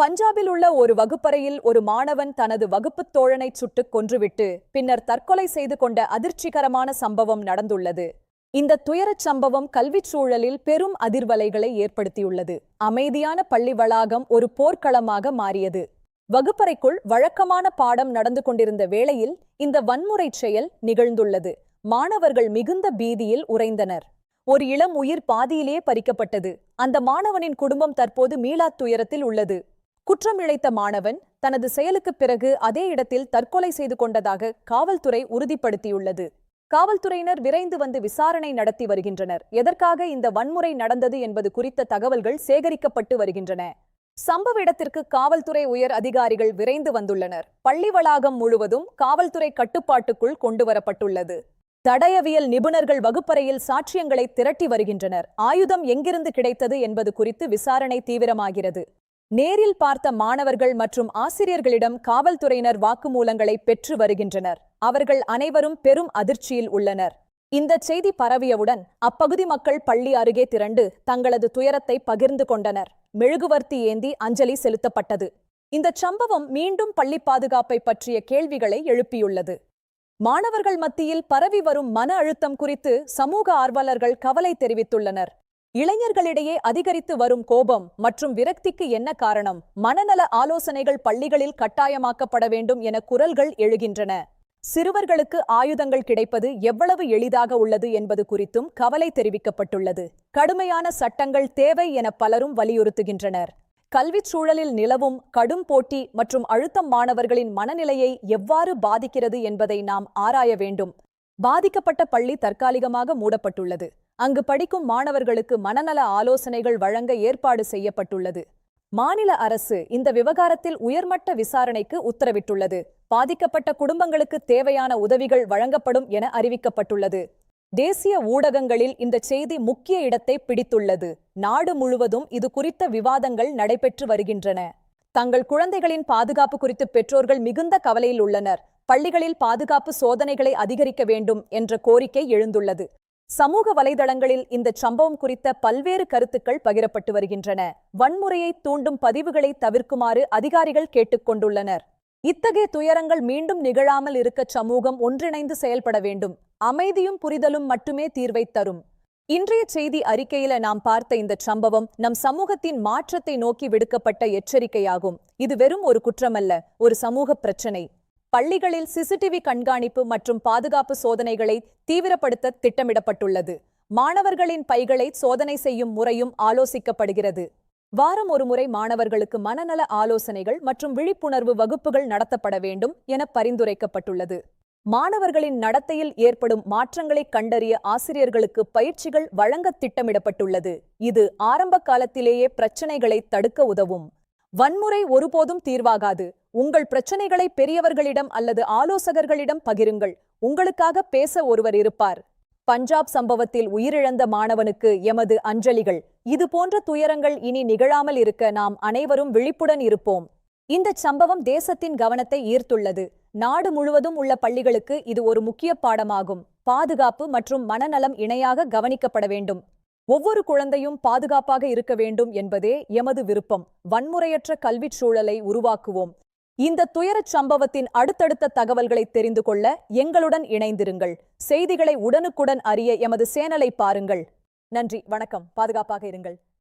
பஞ்சாபில் உள்ள ஒரு வகுப்பறையில் ஒரு மாணவன் தனது வகுப்புத் தோழனை சுட்டுக் கொன்றுவிட்டு பின்னர் தற்கொலை செய்து கொண்ட அதிர்ச்சிகரமான சம்பவம் நடந்துள்ளது. இந்த துயரச் சம்பவம் கல்விச் சூழலில் பெரும் அதிர்வலைகளை ஏற்படுத்தியுள்ளது. அமைதியான பள்ளி வளாகம் ஒரு போர்க்களமாக மாறியது. வகுப்பறைக்குள் வழக்கமான பாடம் நடந்து கொண்டிருந்த வேளையில் இந்த வன்முறைச் செயல் நிகழ்ந்துள்ளது. மாணவர்கள் மிகுந்த பீதியில் உறைந்தனர். ஒரு இளம் உயிர் பாதியிலேயே பறிக்கப்பட்டது. அந்த மாணவனின் குடும்பம் தற்போது மீளாத் துயரத்தில் உள்ளது. குற்றம் இழைத்த மாணவன் தனது செயலுக்குப் பிறகு அதே இடத்தில் தற்கொலை செய்து கொண்டதாக காவல்துறை உறுதிப்படுத்தியுள்ளது. காவல்துறையினர் விரைந்து வந்து விசாரணை நடத்தி வருகின்றனர். எதற்காக இந்த வன்முறை நடந்தது என்பது குறித்த தகவல்கள் சேகரிக்கப்பட்டு வருகின்றன. சம்பவ இடத்திற்கு காவல்துறை உயர் அதிகாரிகள் விரைந்து வந்துள்ளனர். பள்ளி வளாகம் முழுவதும் காவல்துறை கட்டுப்பாட்டுக்குள் கொண்டுவரப்பட்டுள்ளது. தடயவியல் நிபுணர்கள் வகுப்பறையில் சாட்சியங்களை திரட்டி வருகின்றனர். ஆயுதம் எங்கிருந்து கிடைத்தது என்பது குறித்து விசாரணை தீவிரமாகிறது. நேரில் பார்த்த மாணவர்கள் மற்றும் ஆசிரியர்களிடம் காவல்துறையினர் வாக்குமூலங்களை பெற்று வருகின்றனர். அவர்கள் அனைவரும் பெரும் அதிர்ச்சியில் உள்ளனர். இந்த செய்தி பரவியவுடன் அப்பகுதி மக்கள் பள்ளி அருகே திரண்டு தங்களது துயரத்தை பகிர்ந்து கொண்டனர். மெழுகுவர்த்தி ஏந்தி அஞ்சலி செலுத்தப்பட்டது. இந்த சம்பவம் மீண்டும் பள்ளி பாதுகாப்பை பற்றிய கேள்விகளை எழுப்பியுள்ளது. மாணவர்கள் மத்தியில் பரவி வரும் மன அழுத்தம் குறித்து சமூக ஆர்வலர்கள் கவலை தெரிவித்துள்ளனர். இளைஞர்களிடையே அதிகரித்து வரும் கோபம் மற்றும் விரக்திக்கு என்ன காரணம்? மனநல ஆலோசனைகள் பள்ளிகளில் கட்டாயமாக்கப்பட வேண்டும் என குரல்கள் எழுகின்றன. சிறுவர்களுக்கு ஆயுதங்கள் கிடைப்பது எவ்வளவு எளிதாக உள்ளது என்பது குறித்தும் கவலை தெரிவிக்கப்பட்டுள்ளது. கடுமையான சட்டங்கள் தேவை என பலரும் வலியுறுத்துகின்றனர். கல்விச் சூழலில் நிலவும் கடும் போட்டி மற்றும் அழுத்தம் மாணவர்களின் மனநிலையை எவ்வாறு பாதிக்கிறது என்பதை நாம் ஆராய வேண்டும். பாதிக்கப்பட்ட பள்ளி தற்காலிகமாக மூடப்பட்டுள்ளது. அங்கு படிக்கும் மாணவர்களுக்கு மனநல ஆலோசனைகள் வழங்க ஏற்பாடு செய்யப்பட்டுள்ளது. மாநில அரசு இந்த விவகாரத்தில் உயர்மட்ட விசாரணைக்கு உத்தரவிட்டுள்ளது. பாதிக்கப்பட்ட குடும்பங்களுக்கு தேவையான உதவிகள் வழங்கப்படும் என அறிவிக்கப்பட்டுள்ளது. தேசிய ஊடகங்களில் இந்த செய்தி முக்கிய இடத்தை பிடித்துள்ளது. நாடு முழுவதும் இது குறித்த விவாதங்கள் நடைபெற்று வருகின்றன. தங்கள் குழந்தைகளின் பாதுகாப்பு குறித்து பெற்றோர்கள் மிகுந்த கவலையில் உள்ளனர். பள்ளிகளில் பாதுகாப்பு சோதனைகளை அதிகரிக்க வேண்டும் என்ற கோரிக்கை எழுந்துள்ளது. சமூக வலைதளங்களில் இந்த சம்பவம் குறித்த பல்வேறு கருத்துக்கள் பகிரப்பட்டு வருகின்றன. வன்முறையை தூண்டும் பதிவுகளை தவிர்க்குமாறு அதிகாரிகள் கேட்டுக்கொண்டுள்ளனர். இத்தகைய துயரங்கள் மீண்டும் நிகழாமல் இருக்க சமூகம் ஒன்றிணைந்து செயல்பட வேண்டும். அமைதியும் புரிதலும் மட்டுமே தீர்வை தரும். இன்றைய செய்தி அறிக்கையில நாம் பார்த்த இந்த சம்பவம் நம் சமூகத்தின் மாற்றத்தை நோக்கி விடுக்கப்பட்ட எச்சரிக்கையாகும். இது வெறும் ஒரு குற்றமல்ல, ஒரு சமூக பிரச்சனை. பள்ளிகளில் சிசிடிவி கண்காணிப்பு மற்றும் பாதுகாப்பு சோதனைகளை தீவிரப்படுத்த திட்டமிடப்பட்டுள்ளது. மாணவர்களின் பைகளை சோதனை செய்யும் முறையும் ஆலோசிக்கப்படுகிறது. வாரம் ஒரு முறை மாணவர்களுக்கு மனநல ஆலோசனைகள் மற்றும் விழிப்புணர்வு வகுப்புகள் நடத்தப்பட வேண்டும் என பரிந்துரைக்கப்பட்டுள்ளது. மாணவர்களின் நடத்தையில் ஏற்படும் மாற்றங்களை கண்டறிய ஆசிரியர்களுக்கு பயிற்சிகள் வழங்க திட்டமிடப்பட்டுள்ளது. இது ஆரம்ப காலத்திலேயே பிரச்சனைகளை தடுக்க உதவும். வன்முறை ஒருபோதும் தீர்வாகாது. உங்கள் பிரச்சனைகளை பெரியவர்களிடம் அல்லது ஆலோசகர்களிடம் பகிருங்கள். உங்களுக்காக பேச ஒருவர் இருப்பார். பஞ்சாப் சம்பவத்தில் உயிரிழந்த மாணவனுக்கு எமது அஞ்சலிகள். இது போன்ற துயரங்கள் இனி நிகழாமல் இருக்க நாம் அனைவரும் விழிப்புடன் இருப்போம். இந்த சம்பவம் தேசத்தின் கவனத்தை ஈர்த்துள்ளது. நாடு முழுவதும் உள்ள பள்ளிகளுக்கு இது ஒரு முக்கிய பாடமாகும். பாதுகாப்பு மற்றும் மனநலம் இணையாக கவனிக்கப்பட வேண்டும். ஒவ்வொரு குழந்தையும் பாதுகாப்பாக இருக்க வேண்டும் என்பதே எமது விருப்பம். வன்முறையற்ற கல்விச் சூழலை உருவாக்குவோம். இந்த துயரச் சம்பவத்தின் அடுத்தடுத்த தகவல்களை தெரிந்து கொள்ள எங்களுடன் இணைந்திருங்கள். செய்திகளை உடனுக்குடன் அறிய எமது சேனலை பாருங்கள். நன்றி, வணக்கம். பாதுகாப்பாக இருங்கள்.